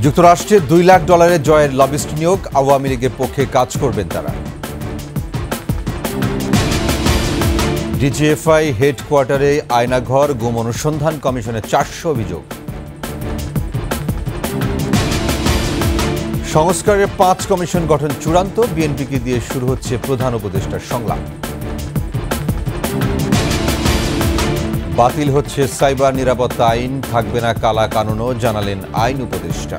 যুক্তরাষ্ট্রে $2 লাখ জয়ের লবিস্ট নিয়োগ, আওয়ামী লীগের পক্ষে কাজ করবেন তারা। ডিজিএফআই হেডকোয়ার্টারে আয়নাঘর, গুম অনুসন্ধান কমিশনের 400 অভিযোগ। সংস্কারের 5 কমিশন গঠন চূড়ান্ত, বিএনপিকে দিয়ে শুরু হচ্ছে প্রধান উপদেষ্টার সংলাপ। বাতিল হচ্ছে সাইবার নিরাপত্তা আইন, থাকবে না কালা কানুনও, জানালেন আইন উপদেষ্টা।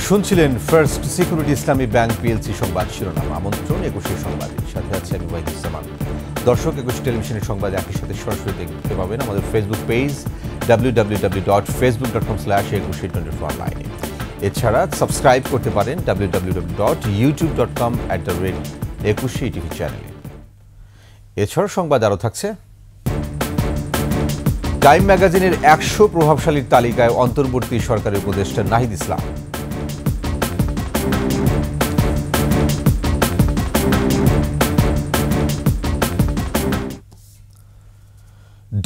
শুনছিলেন ফার্স্ট সিকিউরিটি ইসলামী ব্যাংক পিএলসি সংবাদ শিরোনাম। আমন্ত্রণ 21 সংবাদে, সাথে আছে আমি ওয়াহিদুজ্জামান। দর্শক, 21 টেলিভিশনের সংবাদ একই সাথে সরাসরি দেখতে পাবেন আমাদের ফেসবুক পেজ www.facebook.com/2124online। এছাড়া সাবস্ক্রাইব করতে পারেন www.youtube.com/21TV চ্যানেলে। এছাড়া সংবাদ আরও থাকছে। টাইম ম্যাগাজিনের 100 প্রভাবশালীর তালিকায় অন্তর্বর্তী সরকারের উপদেষ্টা নাহিদ ইসলাম।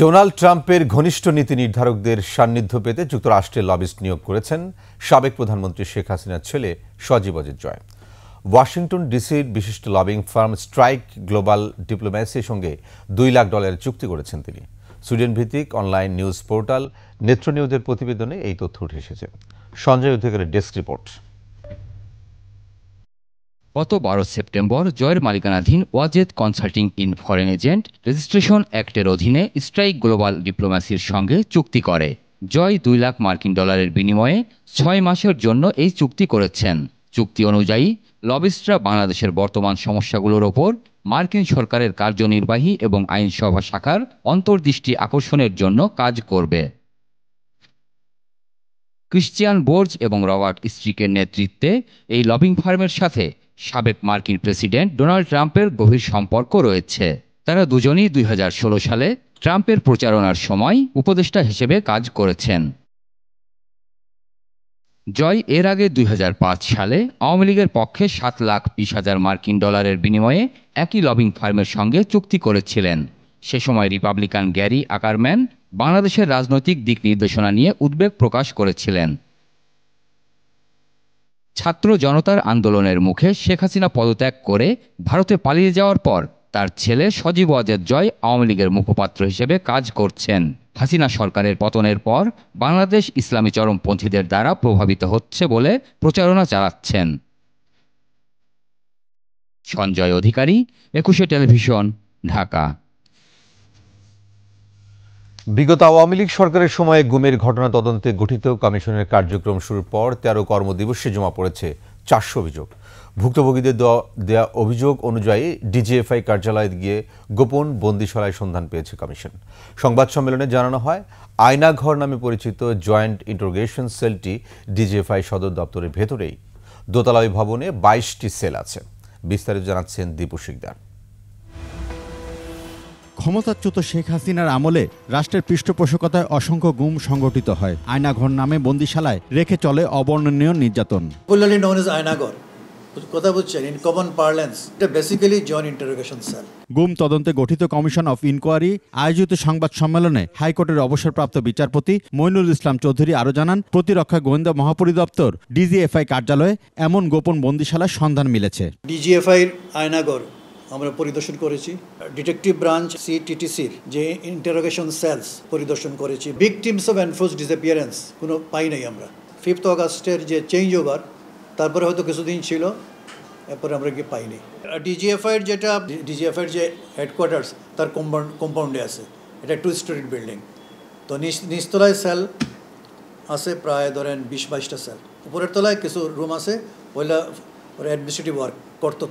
ডোনাল্ড ট্রাম্পের ঘনিষ্ঠ নীতি নির্ধারকদের সান্নিধ্য পেতে যুক্তরাষ্ট্রে লবিস্ট নিয়োগ করেছেন সাবেক প্রধানমন্ত্রী শেখ হাসিনার ছেলে সজীব অজিত জয়। ওয়াশিংটন ডিসির বিশিষ্ট লবিং ফার্ম স্ট্রাইক গ্লোবাল ডিপ্লোম্যাসির সঙ্গে $2 লাখ চুক্তি করেছেন তিনি। সুইডেন ভিত্তিক অনলাইন নিউজ পোর্টাল নেত্র নিউজের প্রতিবেদনে এই তথ্য উঠে এসেছে। সঞ্জয় অধিকারের ডেস্ক রিপোর্ট। গত 12 সেপ্টেম্বর জয়ের মালিকানাধীন Wazed consulting in foreign agent registration অ্যাক্টের অধীনে স্ট্রাইক গ্লোবাল ডিপ্লোম্যাসির সঙ্গে চুক্তি করে। জয় $2 লাখ বিনিময়ে 6 মাসের জন্য এই চুক্তি করেছেন। চুক্তি অনুযায়ী লবিস্টরা বাংলাদেশের বর্তমান সমস্যাগুলোর ওপর মার্কিন সরকারের কার্যনির্বাহী এবং আইনসভা শাখার অন্তর্দৃষ্টি আকর্ষণের জন্য কাজ করবে। ক্রিশ্চিয়ান বোর্জ এবং রবার্ট স্ট্রিকের নেতৃত্বে এই লবিং ফার্মের সাথে সাবেক মার্কিন প্রেসিডেন্ট ডোনাল্ড ট্রাম্পের গভীর সম্পর্ক রয়েছে। তারা দুজনই 2016 সালে ট্রাম্পের প্রচারণার সময় উপদেষ্টা হিসেবে কাজ করেছেন। জয় এর আগে 2005 সালে আওয়ামী লীগের পক্ষে $7,20,000 বিনিময়ে একই লবিং ফার্মের সঙ্গে চুক্তি করেছিলেন। সে সময় রিপাবলিকান গ্যারি আকারম্যান বাংলাদেশের রাজনৈতিক দিক নির্দেশনা নিয়ে উদ্বেগ প্রকাশ করেছিলেন। ছাত্র জনতার আন্দোলনের মুখে শেখ হাসিনা পদত্যাগ করে ভারতে পালিয়ে যাওয়ার পর তার ছেলে সজীব অজিত জয় আওয়ামী লীগের মুখপাত্র হিসেবে কাজ করছেন। হাসিনা সরকারের পতনের পর বাংলাদেশ ইসলামী চরমপন্থীদের দ্বারা প্রভাবিত হচ্ছে বলে প্রচারণা চালাচ্ছেন। সঞ্জয় অধিকারী, 21 টেলিভিশন, ঢাকা। বিগত আওয়ামী লীগ সরকারের সময়ে গুমের ঘটনা তদন্তে গঠিত কমিশনের কার্যক্রম শুরুর পর 13 কর্মদিবসে জমা পড়েছে 400 অভিযোগ। ভুক্তভোগীদের দেয়া অভিযোগ অনুযায়ী ডিজিএফআই কার্যালয়ে গিয়ে গোপন বন্দিশালায় সন্ধান পেয়েছে কমিশন। সংবাদ সম্মেলনে জানানো হয়, আয়নাঘর নামে পরিচিত জয়েন্ট ইন্টারোগেশন সেলটি ডিজিএফআই সদর দপ্তরের ভেতরেই। দোতলা ভবনে 22টি সেল আছে। বিস্তারিত জানাচ্ছেন দীপু শিকদার। ক্ষমতাচ্যুত শেখ হাসিনার আমলে রাষ্ট্রের পৃষ্ঠপোষকতায় অসংখ্য গুম সংগঠিত হয়। আয়নাঘর নামে বন্দিশালায় রেখে চলে অবর্ণনীয় নির্যাতন। আয়নাঘর কথা বলছেন ইন কমন পার্লেন্স, এটা বেসিক্যালি জয়েন্ট ইন্টারোগেশন সেল। গুম তদন্তে গঠিত কমিশন অফ ইনকোয়ারি আয়োজিত সংবাদ সম্মেলনে হাইকোর্টের অবসরপ্রাপ্ত বিচারপতি মইনুল ইসলাম চৌধুরী আরও জানান, প্রতিরক্ষা গোয়েন্দা মহাপরিদপ্তর ডিজিএফআই কার্যালয়ে এমন গোপন বন্দিশালার সন্ধান মিলেছে। ডিজিএফআই আয়নাঘর আমরা পরিদর্শন করেছি। ডিটেকটিভ ব্রাঞ্চ সিটিটিসির যে ইন্টারোগেশন সেলস পরিদর্শন করেছি। ভিকটিমস অফ এনফোর্সড ডিসঅ্যাপিয়ারেন্স কোনো পাই নাই আমরা। 5 অগাস্টের যে চেঞ্জ ওভার, তারপরে হয়তো কিছুদিন ছিল, এরপরে আমরা কি পাইনি। ডিজিএফআইয়ের যে হেডকোয়ার্টার্স তার কম্পাউন্ডে আছে, এটা 2 স্টোরি বিল্ডিং। তো নিচতলায় সেল আছে প্রায় ধরেন 20-22টা সেল। উপরের তলায় কিছু রুম আছে, ওইলা অ্যাডমিনিস্ট্রেটিভ ওয়ার্ক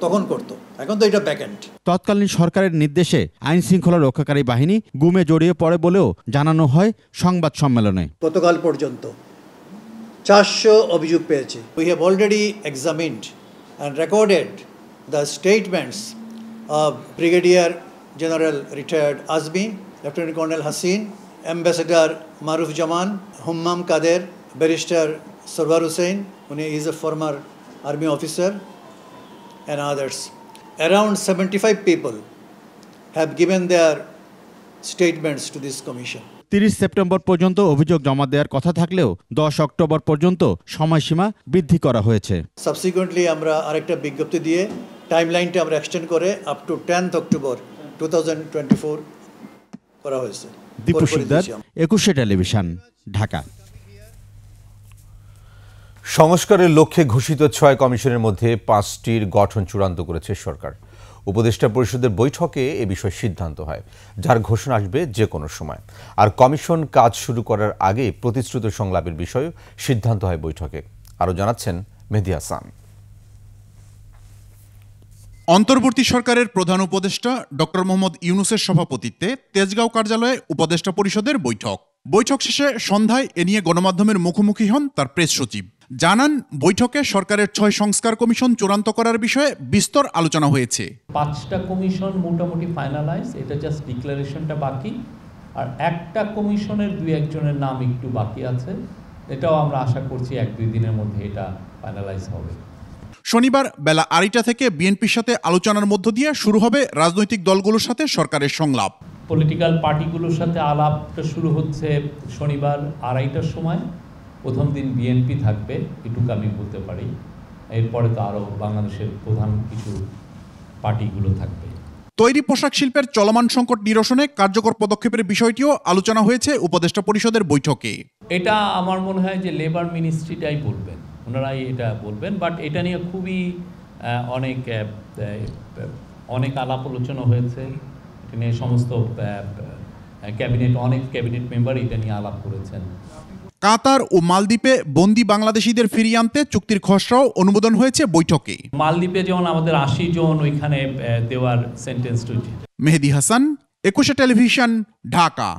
তখন করতো, এখন তো এটা ব্যাকএন্ড। তৎকালীন সরকারের নির্দেশে আইন শৃঙ্খলা রক্ষাকারী বাহিনী গুমে জড়িয়ে পড়ে বলেও জানানো হয় সংবাদ সম্মেলনে। গতকাল পর্যন্ত 400 অভিযোগ পেয়েছি। We have already examined and recorded the statements of brigadier general retired Azmi, lieutenant colonel Hasin ambassador Maruf Zaman, Hummam Quader, barrister Sarwar Hussain, উনি is a former army officer, and others. Around 75 people have given their statements to this commission. 30 September পর্যন্ত অভিযোগ জমা দেওয়ার কথা থাকলেও 10 October পর্যন্ত সময়সীমা বৃদ্ধি করা হয়েছে। সাবসিকুয়েন্টলি আমরা আরেকটা বিজ্ঞপ্তি দিয়ে টাইমলাইনটা আমরা এক্সটেন্ড করে আপ টু 10th অক্টোবর 2024 করা হয়েছে। দীপু শিকদার, 21 টেলিভিশন, ঢাকা। সংস্কারের লক্ষ্যে ঘোষিত 6 কমিশনের মধ্যে 5টির গঠন চূড়ান্ত করেছে সরকার। উপদেষ্টা পরিষদের বৈঠকে এ বিষয়ে সিদ্ধান্ত হয়, যার ঘোষণা আসবে যে কোনো সময়। আর কমিশন কাজ শুরু করার আগে প্রতিশ্রুত সংলাপের বিষয়েও সিদ্ধান্ত হয় বৈঠকে। আরও জানাচ্ছেন মেহেদী হাসান। অন্তর্বর্তী সরকারের প্রধান উপদেষ্টা ডক্টর মোহাম্মদ ইউনূসের সভাপতিত্বে তেজগাঁও কার্যালয়ে উপদেষ্টা পরিষদের বৈঠক শেষে সন্ধ্যায় এ নিয়ে গণমাধ্যমের মুখোমুখি হন তার প্রেস সচিব। জানান, বৈঠকে সরকারের 6 সংস্কার কমিশন চূড়ান্ত করার বিষয়ে বিস্তর আলোচনা হয়েছে। 5টা কমিশন মোটামুটি ফাইনালাইজ, এটা জাস্ট ডিক্লারেশনটা বাকি। আর একটা কমিশনের 2-1 জনের নাম একটু বাকি আছে, এটাও আমরা আশা করছি 1-2 দিনের মধ্যে এটা ফাইনালাইজ হবে। শনিবার বেলা 2টা থেকে বিএনপির সাথে আলোচনার মধ্য দিয়ে শুরু হবে রাজনৈতিক দলগুলোর সাথে সরকারের সংলাপ। পলিটিক্যাল পার্টিগুলোর সাথে আলাপটা শুরু হচ্ছে শনিবার 2:30টার সময়। প্রথম দিন বিএনপি থাকবে, এটুকু আমি বলতে পারি। এরপরে তো আরও বাংলাদেশের প্রধান কিছু পার্টিগুলো থাকবে। তৈরি পোশাক শিল্পের চলমান সংকট নিরসনে কার্যকর পদক্ষেপের বিষয়টিও আলোচনা হয়েছে উপদেষ্টা পরিষদের বৈঠকে। এটা আমার মনে হয় যে লেবার মিনিস্ট্রিটাই বলবেন, ওনারাই এটা বলবেন। বাট এটা নিয়ে খুবই অনেক আলাপ আলোচনা হয়েছে। এটা নিয়ে সমস্ত অনেক ক্যাবিনেট মেম্বার এটা নিয়ে আলাপ করেছেন। কাতার ও মালদ্বীপে বন্দী বাংলাদেশিদের ফিরিয়ে আনতে চুক্তির খসড়াও অনুমোদন হয়েছে বৈঠকে। মালদ্বীপে যেমন আমাদের 80 জন ওইখানে দেওয়ার সেন্টেন্স হয়েছে। মেহেদী হাসান, 21 টেলিভিশন, ঢাকা।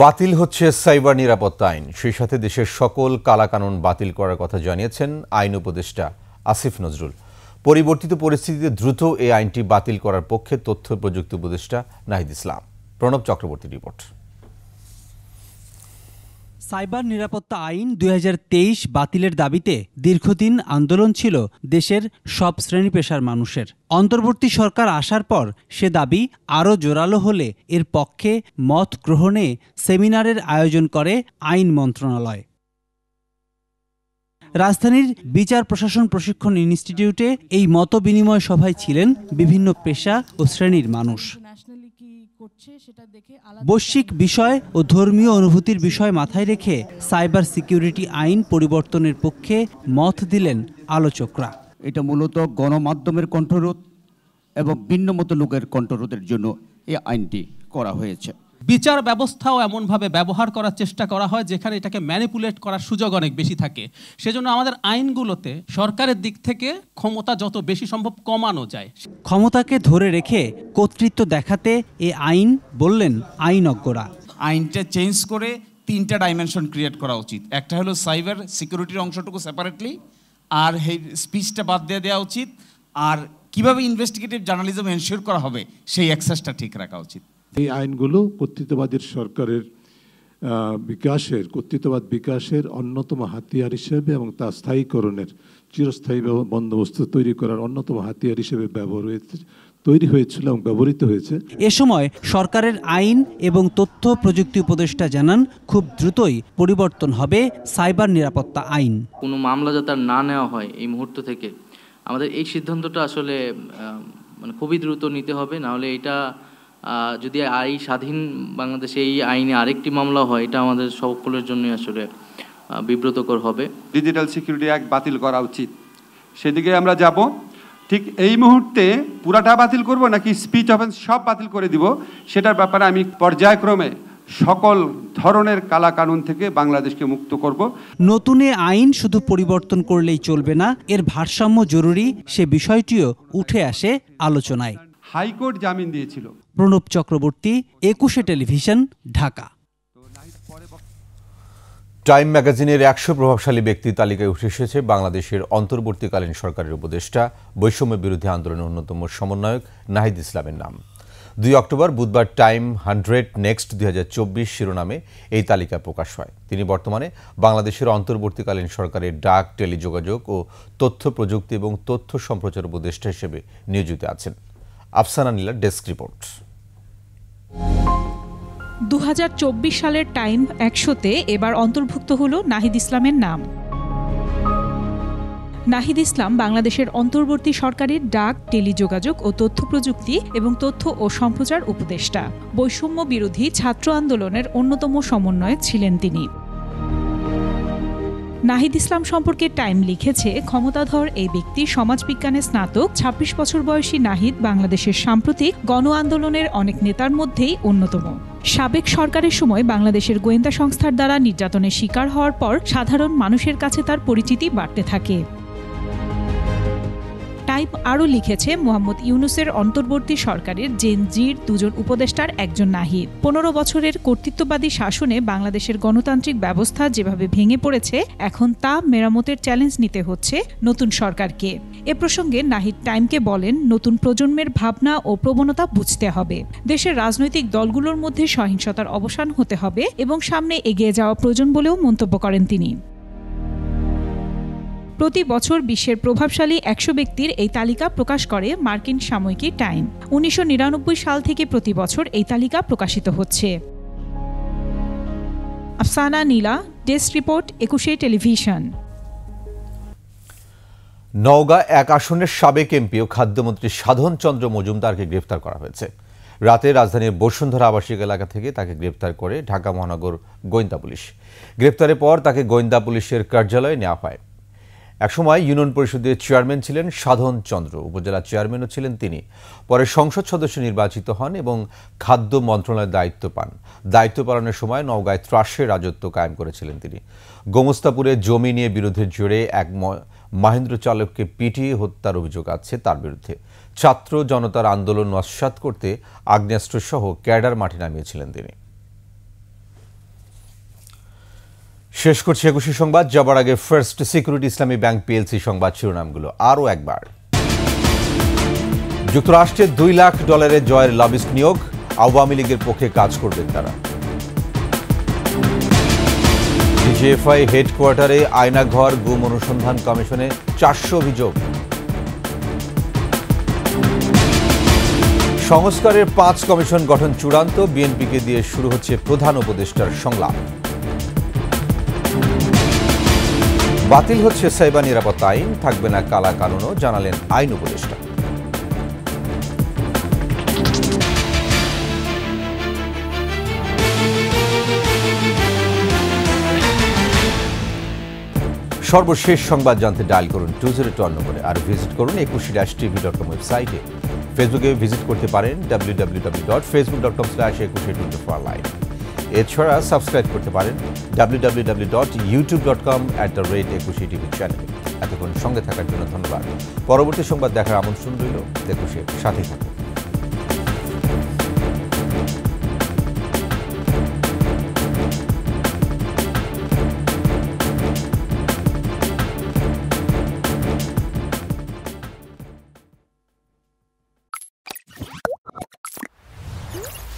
বাতিল হচ্ছে সাইবার নিরাপত্তা আইন, সেই সাথে দেশের সকল কালাকানুন বাতিল করার কথা জানিয়েছেন আইন উপদেষ্টা আসিফ নজরুল। পরিবর্তিত পরিস্থিতিতে দ্রুত এই আইনটি বাতিল করার পক্ষে তথ্য প্রযুক্তি উপদেষ্টা নাহিদ ইসলাম। প্রণব চক্রবর্তী রিপোর্ট। সাইবার নিরাপত্তা আইন 2023 বাতিলের দাবিতে দীর্ঘদিন আন্দোলন ছিল দেশের সব শ্রেণী পেশার মানুষের। অন্তর্বর্তী সরকার আসার পর সে দাবি আরও জোরালো হলে এর পক্ষে মত গ্রহণে সেমিনারের আয়োজন করে আইন মন্ত্রণালয়। রাজধানীর বিচার প্রশাসন প্রশিক্ষণ ইনস্টিটিউটে এই মত বিনিময় সভায় ছিলেন বিভিন্ন পেশা ও শ্রেণীর মানুষ। বৈশ্বিক বিষয় ও ধর্মীয় অনুভূতির বিষয় মাথায় রেখে সাইবার সিকিউরিটি আইন পরিবর্তনের পক্ষে মত দিলেন আলোচকরা। এটা মূলত গণমাধ্যমের কণ্ঠরোধ এবং ভিন্নমত লোকের কণ্ঠরোধের জন্য এই আইনটি করা হয়েছে। বিচার ব্যবস্থাও এমনভাবে ব্যবহার করার চেষ্টা করা হয় যেখানে এটাকে ম্যানিপুলেট করার সুযোগ অনেক বেশি থাকে। সেজন্য আমাদের আইনগুলোতে সরকারের দিক থেকে ক্ষমতা যত বেশি সম্ভব কমানো যায়। ক্ষমতাকে ধরে রেখে কর্তৃত্ব দেখাতে এ আইন বললেন আইনজ্ঞরা। আইনটা চেঞ্জ করে 3টা ডাইমেনশন ক্রিয়েট করা উচিত। একটা হলো সাইবার সিকিউরিটির অংশটুকু সেপারেটলি, আর এই স্পিচটা বাদ দিয়ে দেওয়া উচিত, আর কিভাবে ইনভেস্টিগেটিভ জার্নালিজম এনশিওর করা হবে সেই অ্যাক্সেসটা ঠিক রাখা উচিত। এই আইনগুলো কর্তৃত্ববাদীর সরকারের কর্তৃত্ববাদ বিকাশের অন্যতম হাতিয়ার হিসেবে এবং তা স্থায়ীকরণের চিরস্থায়ী বন্দোবস্ত তৈরি করার অন্যতম হাতিয়ার হিসেবে তৈরি হয়েছিল এবং ব্যবহৃত হয়েছে। এ সময় সরকারের আইন এবং তথ্য প্রযুক্তি উপদেষ্টা জানান, খুব দ্রুতই পরিবর্তন হবে সাইবার নিরাপত্তা আইন। কোনো মামলা যাতে না নেওয়া হয় এই মুহূর্ত থেকে, আমাদের এই সিদ্ধান্তটা আসলে খুবই দ্রুত নিতে হবে। নাহলে এটা যদি স্বাধীন বাংলাদেশে এই আইনে আরেকটি মামলা হয়, এটা আমাদের সকলের জন্য আসলে বিব্রতকর হবে। ডিজিটাল সিকিউরিটি অ্যাক্ট বাতিল করা উচিত, সেদিকে আমরা যাব। ঠিক এই মুহূর্তে পুরাটা বাতিল করব নাকি স্পিচ অফেন্স সব বাতিল করে দিব, সেটার ব্যাপারে আমি পর্যায়ক্রমে সকল ধরনের কালাকানুন থেকে বাংলাদেশকে মুক্ত করব। নতুন আইন শুধু পরিবর্তন করলেই চলবে না, এর ভারসাম্য জরুরি, সে বিষয়টিও উঠে আসে আলোচনায়। হাইকোর্ট জামিন দিয়েছিল। প্রণব চক্রবর্তী, 21 টেলিভিশন, ঢাকা। টাইম ম্যাগাজিনের 100 প্রভাবশালী ব্যক্তি তালিকায় উঠে এসেছে বাংলাদেশের অন্তর্বর্তীকালীন সরকারের উপদেষ্টা বৈষম্য বিরোধী আন্দোলনের অন্যতম সমন্বয়ক নাহিদ ইসলামের নাম। 2 অক্টোবর বুধবার টাইম 100 নেক্সট 2024 শিরোনামে এই তালিকা প্রকাশ হয়। তিনি বর্তমানে বাংলাদেশের অন্তর্বর্তীকালীন সরকারের ডাক, টেলিযোগাযোগ ও তথ্য প্রযুক্তি এবং তথ্য সম্প্রচার উপদেষ্টা হিসেবে নিয়োজিত আছেন। আফসানা নীলার ডেস্ক রিপোর্ট। 2024 সালের টাইম 100-তে এবার অন্তর্ভুক্ত হলো নাহিদ ইসলামের নাম। নাহিদ ইসলাম বাংলাদেশের অন্তর্বর্তী সরকারের ডাক, টেলিযোগাযোগ ও তথ্য প্রযুক্তি এবং তথ্য ও সম্প্রচার উপদেষ্টা। বৈষম্য বিরোধী ছাত্র আন্দোলনের অন্যতম সমন্বয়ক ছিলেন তিনি। নাহিদ ইসলাম সম্পর্কে টাইম লিখেছে, ক্ষমতাধর এই ব্যক্তি সমাজবিজ্ঞানে স্নাতক। 26 বছর বয়সী নাহিদ বাংলাদেশের সাম্প্রতিক গণ আন্দোলনের অনেক নেতার মধ্যেই অন্যতম। সাবেক সরকারের সময় বাংলাদেশের গোয়েন্দা সংস্থার দ্বারা নির্যাতনের শিকার হওয়ার পর সাধারণ মানুষের কাছে তার পরিচিতি বাড়তে থাকে। টাইম আরও লিখেছে, মোহাম্মদ ইউনূসের অন্তর্বর্তী সরকারের জেন জির 2 জন উপদেষ্টার একজন নাহিদ। 15 বছরের কর্তৃত্ববাদী শাসনে বাংলাদেশের গণতান্ত্রিক ব্যবস্থা যেভাবে ভেঙে পড়েছে, এখন তা মেরামতের চ্যালেঞ্জ নিতে হচ্ছে নতুন সরকারকে। এ প্রসঙ্গে নাহিদ টাইমকে বলেন, নতুন প্রজন্মের ভাবনা ও প্রবণতা বুঝতে হবে। দেশের রাজনৈতিক দলগুলোর মধ্যে সহিংসতার অবসান হতে হবে এবং সামনে এগিয়ে যাওয়া প্রয়োজন বলেও মন্তব্য করেন তিনি। প্রতি বছর বিশ্বের প্রভাবশালী 100 ব্যক্তির এই তালিকা প্রকাশ করে মার্কিন সাময়িকী টাইম। 1999 সাল থেকে প্রতি বছর এই তালিকা প্রকাশিত হচ্ছে। আফসানা নীলা, ডেস্ক রিপোর্ট, 21 টেলিভিশন। নওগাঁ 1 আসনের সাবেক এমপি ও খাদ্যমন্ত্রী সাধন চন্দ্র মজুমদারকে গ্রেফতার করা হয়েছে। রাতে রাজধানীর বসুন্ধরা আবাসিক এলাকা থেকে তাকে গ্রেফতার করে ঢাকা মহানগর গোয়েন্দা পুলিশ। গ্রেফতারের পর তাকে গোয়েন্দা পুলিশের কার্যালয়ে নেওয়া হয়। একসময় ইউনিয়ন পরিষদের চেয়ারম্যান ছিলেন সাধন চন্দ্র, উপজেলা চেয়ারম্যানও ছিলেন তিনি। পরে সংসদ সদস্য নির্বাচিত হন এবং খাদ্য মন্ত্রণালয়ের দায়িত্ব পান। দায়িত্ব পালনের সময় নওগাঁয় ত্রাসের রাজত্ব কায়েম করেছিলেন তিনি। গোমস্তাপুরে জমি নিয়ে বিরোধের জেরে এক মাহেন্দ্র চালককে পিটিয়ে হত্যার অভিযোগ আছে তার বিরুদ্ধে। ছাত্র জনতার আন্দোলন নস্যাৎ করতে আগ্নেয়াস্ত্রসহ ক্যাডার মাঠে নামিয়েছিলেন তিনি। শেষ করছি 21 সংবাদ। যাবার আগে ফার্স্ট সিকিউরিটি ইসলামী ব্যাংক পিএলসি সংবাদ শিরোনামগুলো আরও একবার। যুক্তরাষ্ট্রের $2 লাখ জয়ের লবিস্ট নিয়োগ, আওয়ামী লীগের পক্ষে কাজ করবেন তারা। ডিজিএফআই হেডকোয়ার্টারে আয়নাঘর গুম অনুসন্ধান কমিশনে 400 অভিযোগ। সংস্কারের 5 কমিশন গঠন চূড়ান্ত, বিএনপিকে দিয়ে শুরু হচ্ছে প্রধান উপদেষ্টার সংলাপ। বাতিল হচ্ছে সাইবার নিরাপত্তা আইন, থাকবে না কালা কানুনও, জানালেন আইন উপদেষ্টা। সর্বশেষ সংবাদ জানতে ডায়াল করুন 202 নম্বরে, আর ভিজিট করুন 21-tv.com ওয়েবসাইটে। ফেসবুকে ভিজিট করতে পারেন www.facebook.com/2124live। এছাড়া সাবস্ক্রাইব করতে পারেন www.youtube.com/21tv চ্যানেলে। এতক্ষণ সঙ্গে থাকার জন্য ধন্যবাদ। পরবর্তী সংবাদ দেখার আমন্ত্রণ রইল। 21-এর সাথেই থাকুন।